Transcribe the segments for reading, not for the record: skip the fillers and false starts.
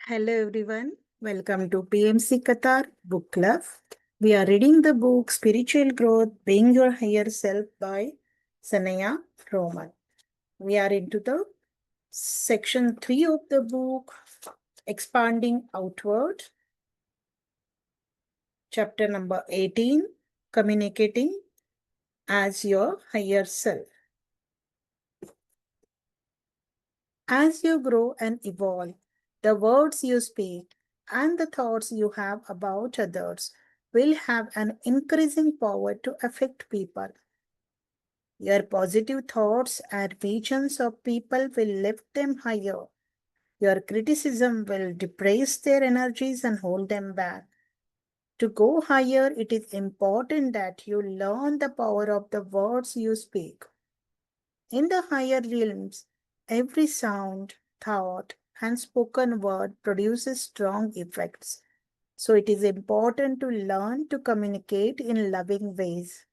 Hello everyone, welcome to PMC Qatar Book Club. We are reading the book Spiritual Growth Being Your Higher Self by Sanaya Roman. We are into the section 3 of the book Expanding Outward, chapter number 18 Communicating as Your Higher Self. As you grow and evolve, the words you speak and the thoughts you have about others will have an increasing power to affect people. Your positive thoughts and visions of people will lift them higher. Your criticism will depress their energies and hold them back. To go higher, it is important that you learn the power of the words you speak. In the higher realms, every sound, thought, and spoken word produces strong effects. So it is important to learn to communicate in loving ways.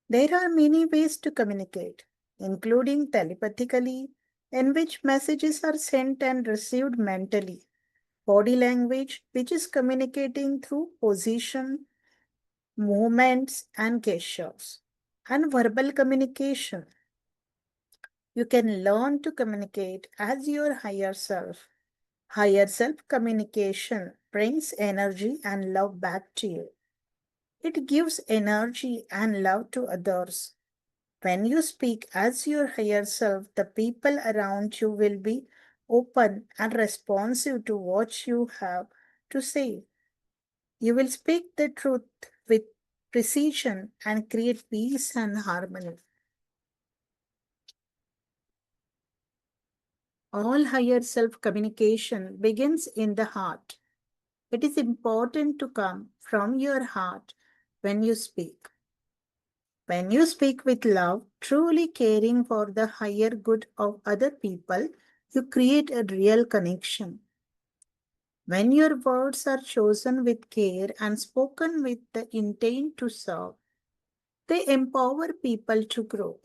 There are many ways to communicate, including telepathically, in which messages are sent and received mentally. Body language, which is communicating through position, movements, and gestures. And verbal communication. You can learn to communicate as your higher self. Higher self communication brings energy and love back to you. It gives energy and love to others. When you speak as your higher self, the people around you will be open and responsive to what you have to say. You will speak the truth with precision and create peace and harmony. All higher self communication begins in the heart. It is important to come from your heart when you speak. When you speak with love, truly caring for the higher good of other people, you create a real connection. When your words are chosen with care and spoken with the intent to serve, they empower people to grow.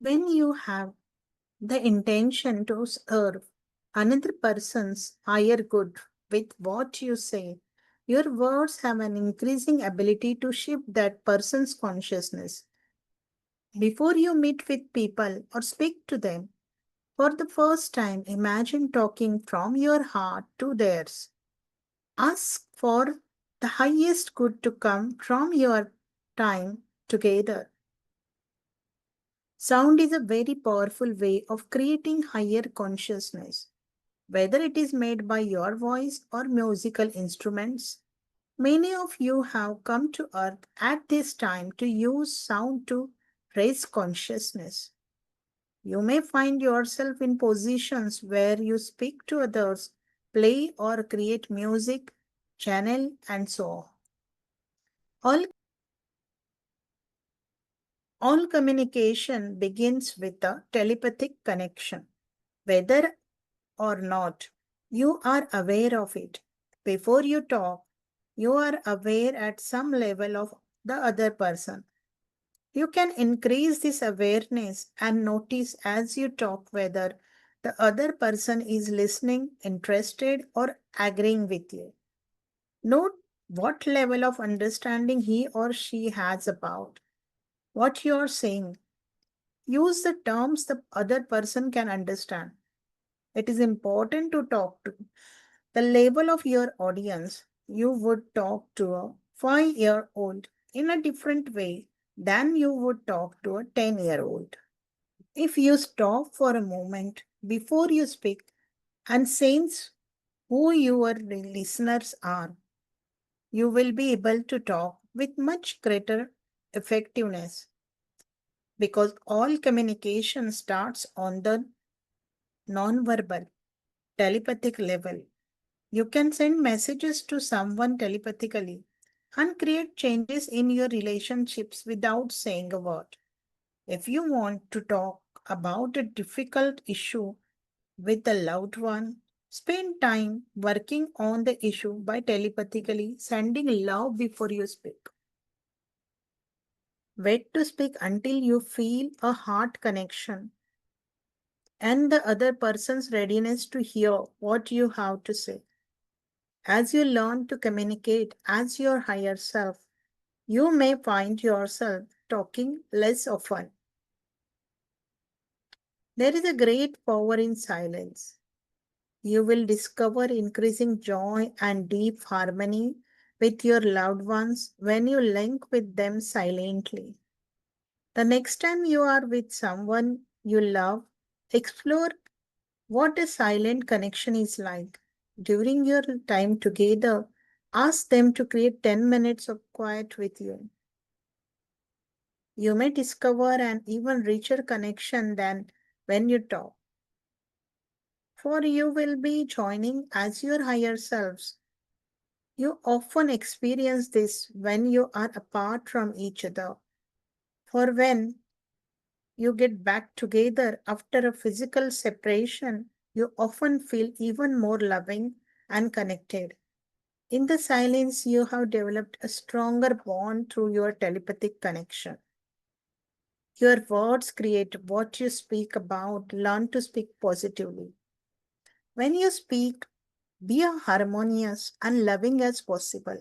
When you have the intention to serve another person's higher good with what you say, your words have an increasing ability to shift that person's consciousness. Before you meet with people or speak to them for the first time, imagine talking from your heart to theirs. Ask for the highest good to come from your time together. Sound is a very powerful way of creating higher consciousness. Whether it is made by your voice or musical instruments, many of you have come to earth at this time to use sound to raise consciousness. You may find yourself in positions where you speak to others, play or create music, channel, and so on. All, all communication begins with a telepathic connection. Whether or not you are aware of it, before you talk, you are aware at some level of the other person. You can increase this awareness and notice as you talk whether the other person is listening, interested, or agreeing with you. Note what level of understanding he or she has about what you are saying. Use the terms the other person can understand. It is important to talk to the level of your audience. You would talk to a 5-year-old in a different way than you would talk to a 10-year-old. If you stop for a moment before you speak and sense who your listeners are, you will be able to talk with much greater effectiveness because all communication starts on the non-verbal telepathic level. You can send messages to someone telepathically and create changes in your relationships without saying a word. If you want to talk about a difficult issue with a loved one, spend time working on the issue by telepathically sending love before you speak. Wait to speak until you feel a heart connection and the other person's readiness to hear what you have to say. As you learn to communicate as your higher self, you may find yourself talking less often. There is a great power in silence. You will discover increasing joy and deep harmony with your loved ones when you link with them silently. The next time you are with someone you love, explore what a silent connection is like. During your time together, ask them to create 10 minutes of quiet with you. You may discover an even richer connection than when you talk, for you will be joining as your higher selves. You often experience this when you are apart from each other. For when you get back together after a physical separation, you often feel even more loving and connected. In the silence, you have developed a stronger bond through your telepathic connection. Your words create what you speak about. Learn to speak positively. When you speak, be as harmonious and loving as possible.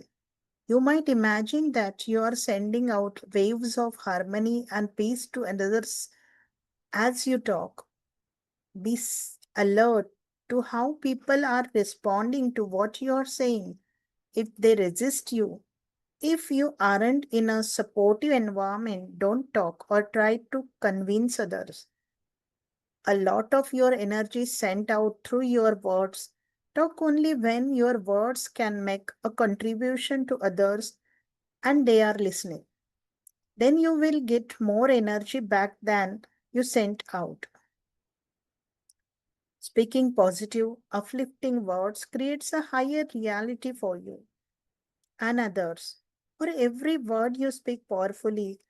You might imagine that you are sending out waves of harmony and peace to others as you talk. Be alert to how people are responding to what you are saying. If they resist you, if you aren't in a supportive environment, don't talk or try to convince others. A lot of your energy is sent out through your words. Talk only when your words can make a contribution to others and they are listening. Then you will get more energy back than you sent out. Speaking positive, uplifting words creates a higher reality for you and others. For every word you speak powerfully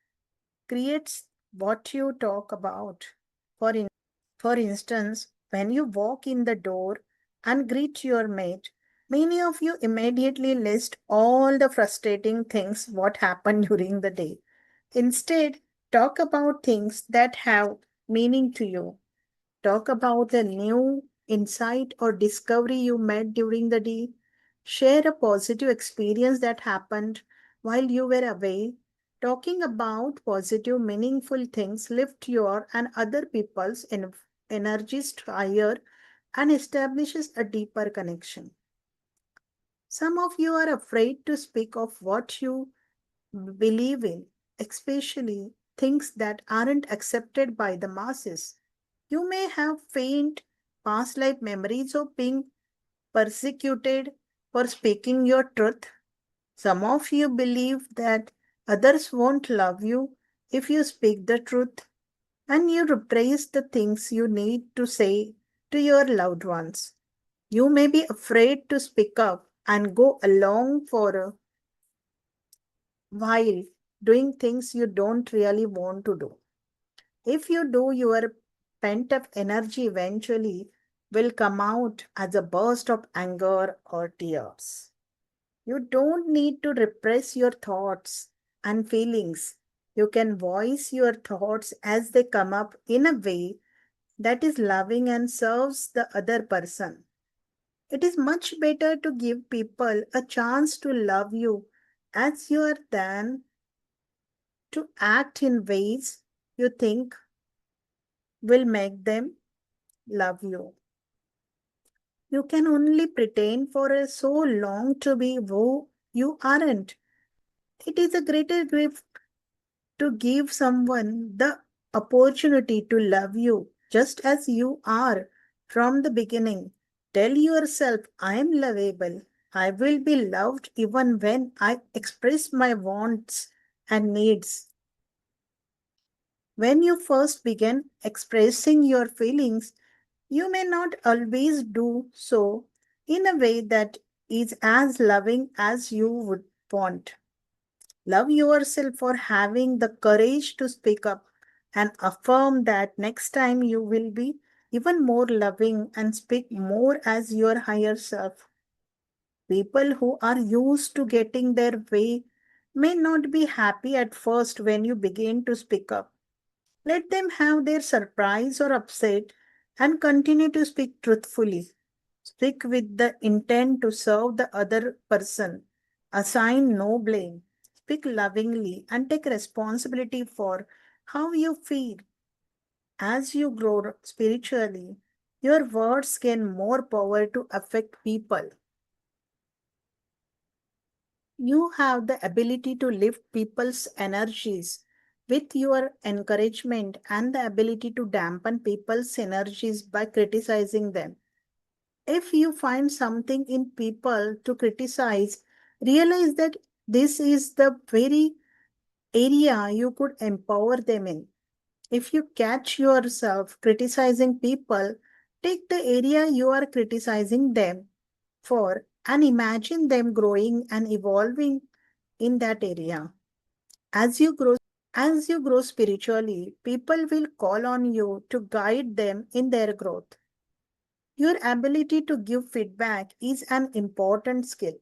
creates what you talk about. For, in, for instance, when you walk in the door and greet your mate, many of you immediately list all the frustrating things what happened during the day. Instead, talk about things that have meaning to you. Talk about a new insight or discovery you made during the day. Share a positive experience that happened while you were away. Talking about positive, meaningful things lift your and other people's energies higher and establishes a deeper connection. Some of you are afraid to speak of what you believe in, especially things that aren't accepted by the masses. You may have faint past life memories of being persecuted for speaking your truth. Some of you believe that others won't love you if you speak the truth, and you repress the things you need to say to your loved ones. You may be afraid to speak up and go along for a while doing things you don't really want to do. If you do, your pent up energy eventually will come out as a burst of anger or tears. You don't need to repress your thoughts and feelings. You can voice your thoughts as they come up in a way that is loving and serves the other person. It is much better to give people a chance to love you as you are than to act in ways you think will make them love you. You can only pretend for so long to be who you aren't. It is a greater gift to give someone the opportunity to love you just as you are from the beginning. Tell yourself, I am lovable. I will be loved even when I express my wants and needs. When you first begin expressing your feelings, you may not always do so in a way that is as loving as you would want. Love yourself for having the courage to speak up and affirm that next time you will be even more loving and speak more as your higher self. People who are used to getting their way may not be happy at first when you begin to speak up. Let them have their surprise or upset And continue to speak truthfully. Speak with the intent to serve the other person. Assign no blame. Speak lovingly and take responsibility for how you feel. As you grow spiritually, your words gain more power to affect people. You have the ability to lift people's energies with your encouragement and the ability to dampen people's energies by criticizing them. If you find something in people to criticize, realize that this is the very area you could empower them in. If you catch yourself criticizing people, take the area you are criticizing them for and imagine them growing and evolving in that area. As you grow as you grow spiritually, people will call on you to guide them in their growth. Your ability to give feedback is an important skill.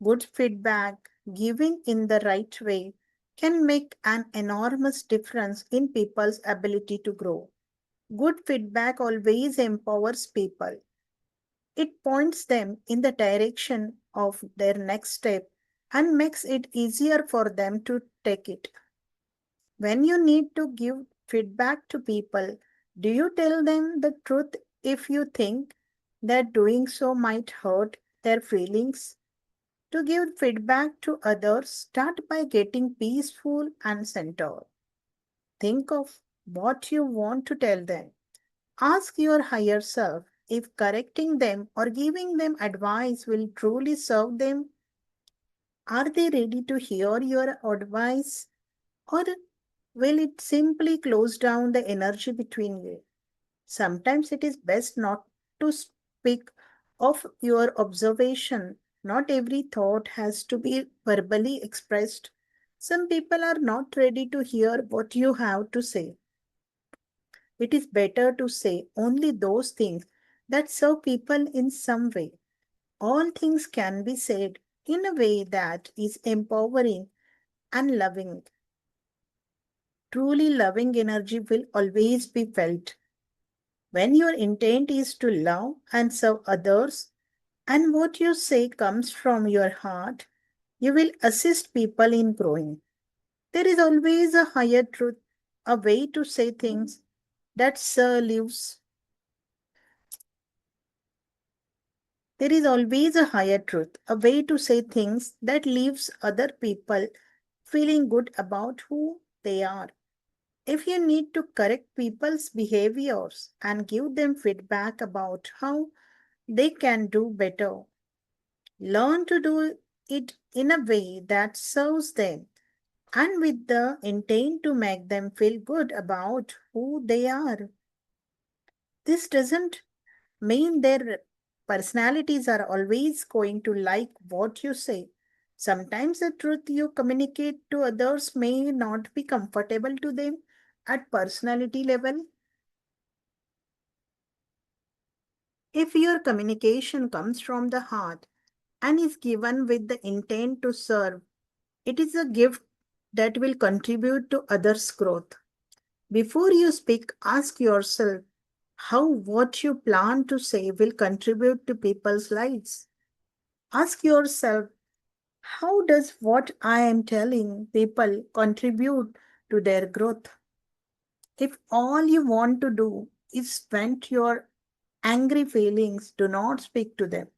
Good feedback, giving in the right way, can make an enormous difference in people's ability to grow. Good feedback always empowers people. It points them in the direction of their next step and makes it easier for them to take it. When you need to give feedback to people, do you tell them the truth if you think that doing so might hurt their feelings? To give feedback to others, start by getting peaceful and centered. Think of what you want to tell them. Ask your higher self if correcting them or giving them advice will truly serve them. Are they ready to hear your advice? Or will it simply close down the energy between you? Sometimes it is best not to speak of your observation. Not every thought has to be verbally expressed. Some people are not ready to hear what you have to say. It is better to say only those things that serve people in some way. All things can be said in a way that is empowering and loving. Truly loving energy will always be felt. When your intent is to love and serve others, and what you say comes from your heart, you will assist people in growing. There is always a higher truth, a way to say things that lives. There is always a higher truth, a way to say things that leaves other people feeling good about who they are. If you need to correct people's behaviors and give them feedback about how they can do better, learn to do it in a way that serves them and with the intent to make them feel good about who they are. This doesn't mean their personalities are always going to like what you say. Sometimes the truth you communicate to others may not be comfortable to them at personality level. If your communication comes from the heart and is given with the intent to serve, it is a gift that will contribute to others' growth. Before you speak, ask yourself how what you plan to say will contribute to people's lives. Ask yourself, how does what I am telling people contribute to their growth? If all you want to do is vent your angry feelings, do not speak to them.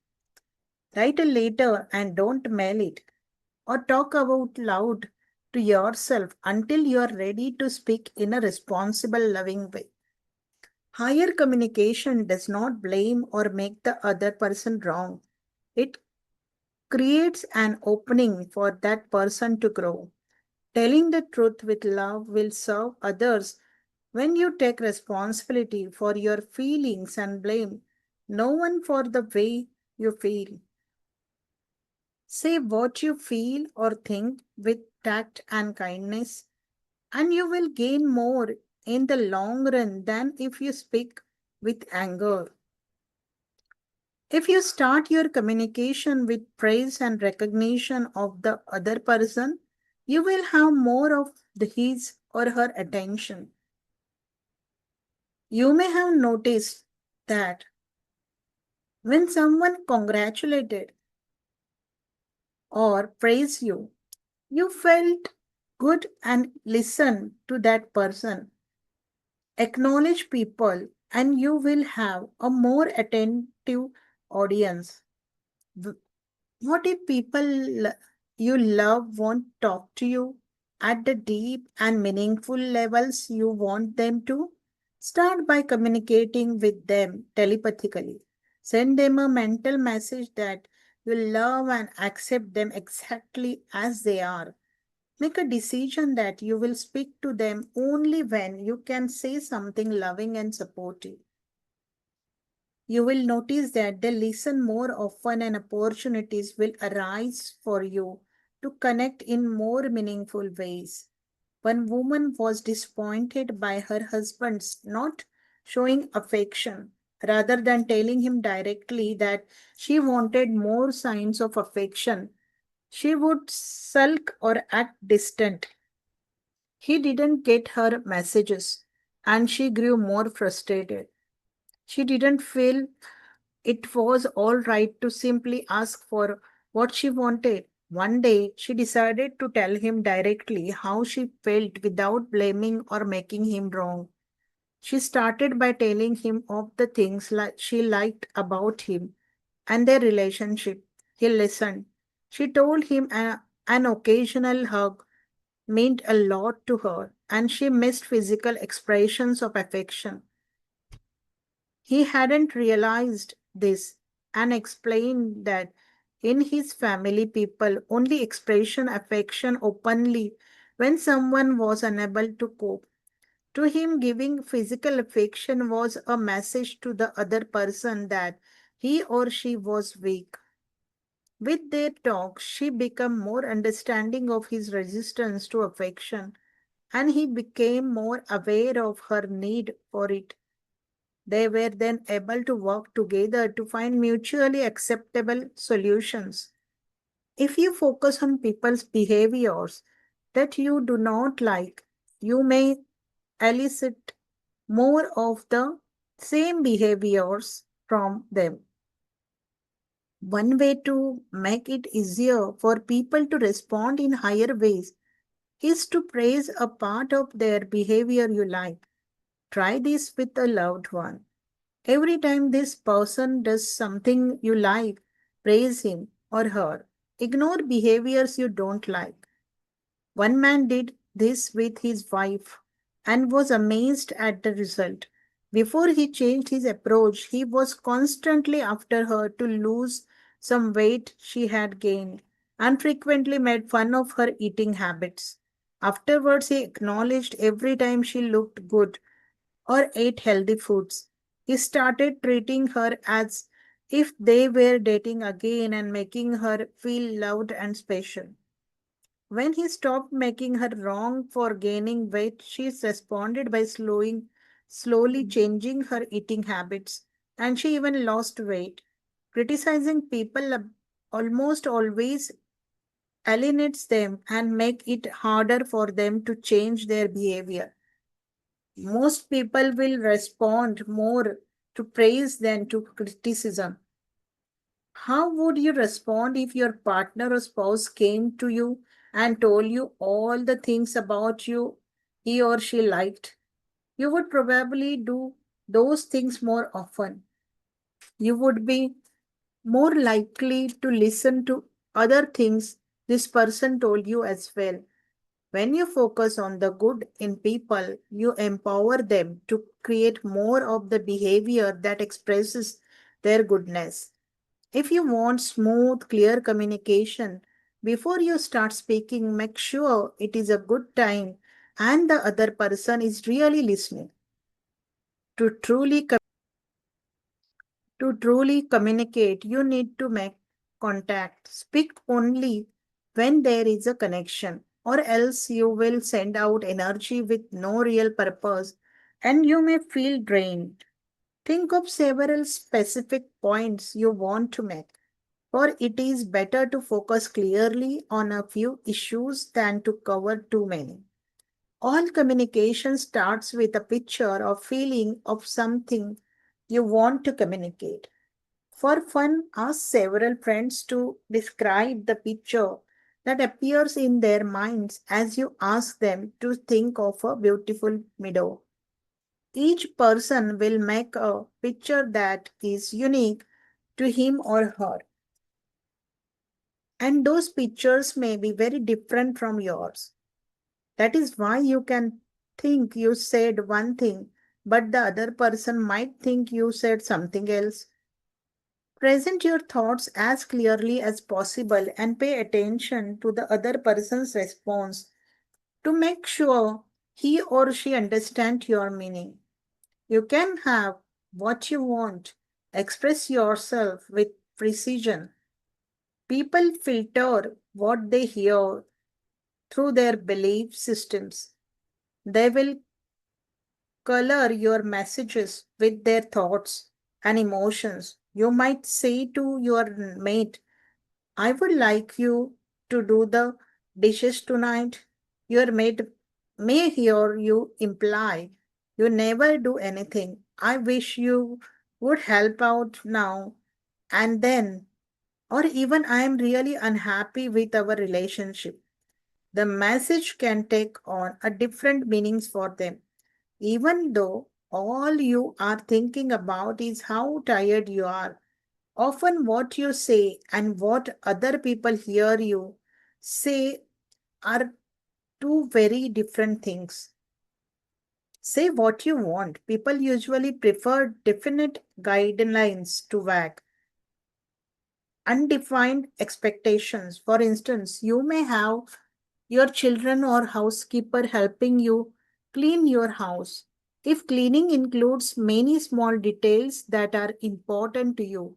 Write a letter and don't mail it, or talk out loud to yourself until you are ready to speak in a responsible, loving way. Higher communication does not blame or make the other person wrong. It creates an opening for that person to grow. Telling the truth with love will serve others when you take responsibility for your feelings and blame no one for the way you feel. Say what you feel or think with tact and kindness, and you will gain more in the long run than if you speak with anger. If you start your communication with praise and recognition of the other person, you will have more of his or her attention. You may have noticed that when someone congratulated or praised you, you felt good and listened to that person. Acknowledge people, and you will have a more attentive audience. W- What if you love won't talk to you at the deep and meaningful levels you want them to? Start by communicating with them telepathically. Send them a mental message that you love and accept them exactly as they are. Make a decision that you will speak to them only when you can say something loving and supportive. You will notice that they listen more often and opportunities will arise for you to connect in more meaningful ways. One woman was disappointed by her husband's not showing affection. Rather than telling him directly that she wanted more signs of affection, she would sulk or act distant. He didn't get her messages and she grew more frustrated. She didn't feel it was all right to simply ask for what she wanted. One day, she decided to tell him directly how she felt without blaming or making him wrong. She started by telling him of the things she liked about him and their relationship. He listened. She told him an occasional hug meant a lot to her, and she missed physical expressions of affection. He hadn't realized this and explained that in his family, people only expression affection openly when someone was unable to cope. To him, giving physical affection was a message to the other person that he or she was weak. With their talk, she became more understanding of his resistance to affection, and he became more aware of her need for it. They were then able to work together to find mutually acceptable solutions. If you focus on people's behaviors that you do not like, you may elicit more of the same behaviors from them. One way to make it easier for people to respond in higher ways is to praise a part of their behavior you like. Try this with a loved one. Every time this person does something you like, praise him or her. Ignore behaviors you don't like. One man did this with his wife and was amazed at the result. Before he changed his approach, he was constantly after her to lose some weight she had gained and frequently made fun of her eating habits. Afterwards, he acknowledged every time she looked good or ate healthy foods. He started treating her as if they were dating again and making her feel loved and special. When he stopped making her wrong for gaining weight, she responded by slowly changing her eating habits, and she even lost weight. Criticizing people almost always alienates them and make it harder for them to change their behavior. Most people will respond more to praise than to criticism. How would you respond if your partner or spouse came to you and told you all the things about you he or she liked? You would probably do those things more often. You would be more likely to listen to other things this person told you as well. When you focus on the good in people, you empower them to create more of the behavior that expresses their goodness. If you want smooth, clear communication, before you start speaking, make sure it is a good time and the other person is really listening. To truly To truly communicate, you need to make contact. Speak only when there is a connection, or else you will send out energy with no real purpose and you may feel drained. Think of several specific points you want to make, for it is better to focus clearly on a few issues than to cover too many. All communication starts with a picture or feeling of something you want to communicate. For fun, ask several friends to describe the picture that appears in their minds as you ask them to think of a beautiful meadow. Each person will make a picture that is unique to him or her, and those pictures may be very different from yours. That is why you can think you said one thing, but the other person might think you said something else. Present your thoughts as clearly as possible and pay attention to the other person's response to make sure he or she understands your meaning. You can have what you want. Express yourself with precision. People filter what they hear through their belief systems. They will color your messages with their thoughts and emotions. You might say to your mate, I would like you to do the dishes tonight. Your mate may hear you imply, you never do anything. I wish you would help out now and then. Or even I am really unhappy with our relationship. The message can take on a different meanings for them, even though all you are thinking about is how tired you are. Often, what you say and what other people hear you say are two very different things. Say what you want. People usually prefer definite guidelines to vague, undefined expectations. For instance, you may have your children or housekeeper helping you clean your house. If cleaning includes many small details that are important to you,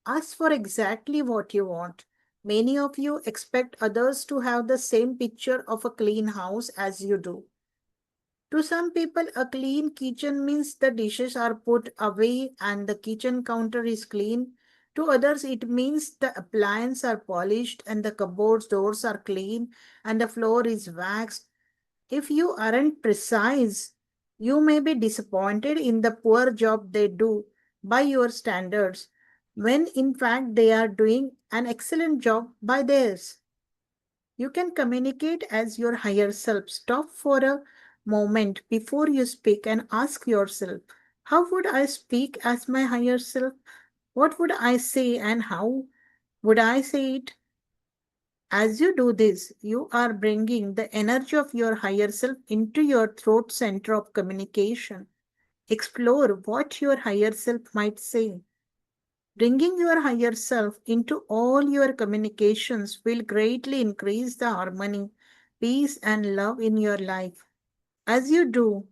ask for exactly what you want. Many of you expect others to have the same picture of a clean house as you do. To some people, a clean kitchen means the dishes are put away and the kitchen counter is clean. To others, it means the appliances are polished and the cupboard doors are clean and the floor is waxed. If you aren't precise, you may be disappointed in the poor job they do by your standards, when in fact they are doing an excellent job by theirs. You can communicate as your higher self. Stop for a moment before you speak and ask yourself, how would I speak as my higher self? What would I say and how would I say it? As you do this, you are bringing the energy of your higher self into your throat center of communication. Explore what your higher self might say. Bringing your higher self into all your communications will greatly increase the harmony, peace, and love in your life. As you do,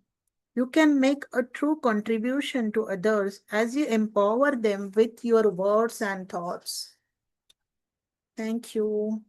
you can make a true contribution to others as you empower them with your words and thoughts. Thank you.